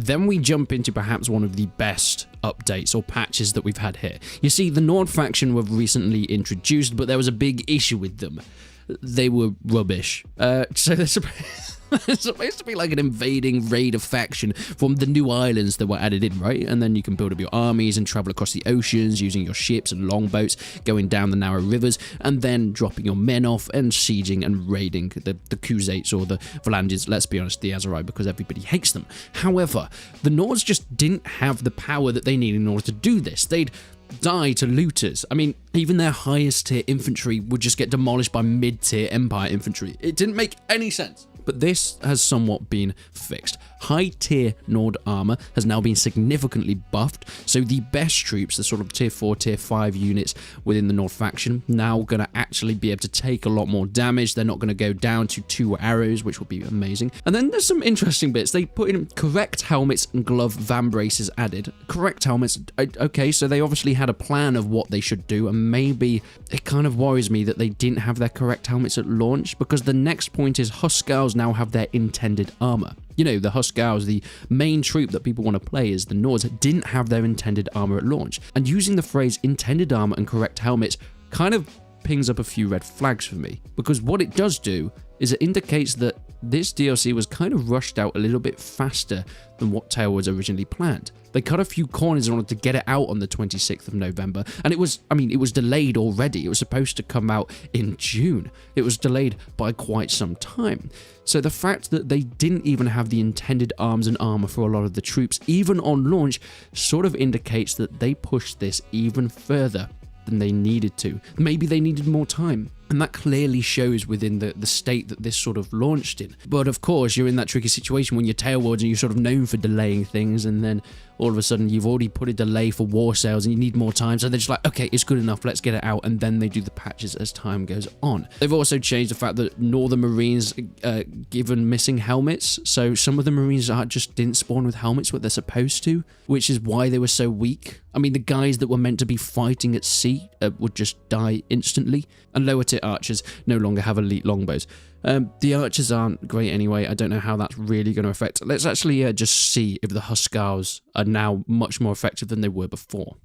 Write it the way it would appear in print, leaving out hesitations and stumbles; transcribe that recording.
Then we jump into perhaps one of the best updates or patches that we've had here. You see, the Nord faction were recently introduced, but there was a big issue with them. They were rubbish. So they're supposed to be like an invading raider faction from the new islands that were added in, right? And then you can build up your armies and travel across the oceans using your ships and longboats, going down the narrow rivers, and then dropping your men off and sieging and raiding the Khuzaits or the Valangians, let's be honest, the Azerai, because everybody hates them. However, the Nords just didn't have the power that they needed in order to do this. They'd die to looters. I mean, even their highest tier infantry would just get demolished by mid-tier Empire infantry. It didn't make any sense. But this has somewhat been fixed. High-tier Nord armor has now been significantly buffed, so the best troops, the sort of tier 4, tier 5 units within the Nord faction, now going to actually be able to take a lot more damage. They're not going to go down to 2 arrows, which would be amazing. And then there's some interesting bits. They put in correct helmets and glove vambraces added. Correct helmets, okay, so they obviously had a plan of what they should do, and maybe it kind of worries me that they didn't have their correct helmets at launch, because the next point is Huskarls now have their intended armor. You know, the Huskarls, the main troop that people want to play as the Nords, didn't have their intended armor at launch. And using the phrase intended armor and correct helmets kind of pings up a few red flags for me, because what it does do is it indicates that this DLC was kind of rushed out a little bit faster than what Tailwoods originally planned. They cut a few corners in order to get it out on the 26th of November, and it was delayed already. It was supposed to come out in June. It was delayed by quite some time. So the fact that they didn't even have the intended arms and armor for a lot of the troops, even on launch, sort of indicates that they pushed this even further than they needed to. Maybe they needed more time. And that clearly shows within the state that this sort of launched in. But of course, you're in that tricky situation when you're Tailwoods and you're sort of known for delaying things, and then all of a sudden you've already put a delay for war sales and you need more time. So they're just like, okay, it's good enough, let's get it out. And then they do the patches as time goes on. They've also changed the fact that Northern Marines given missing helmets. So some of the Marines just didn't spawn with helmets what they're supposed to, which is why they were so weak. I mean, the guys that were meant to be fighting at sea would just die instantly. And lower tier archers no longer have elite longbows. The archers aren't great anyway. I don't know how that's really going to affect. Let's actually just see if the Huskarls are now much more effective than they were before.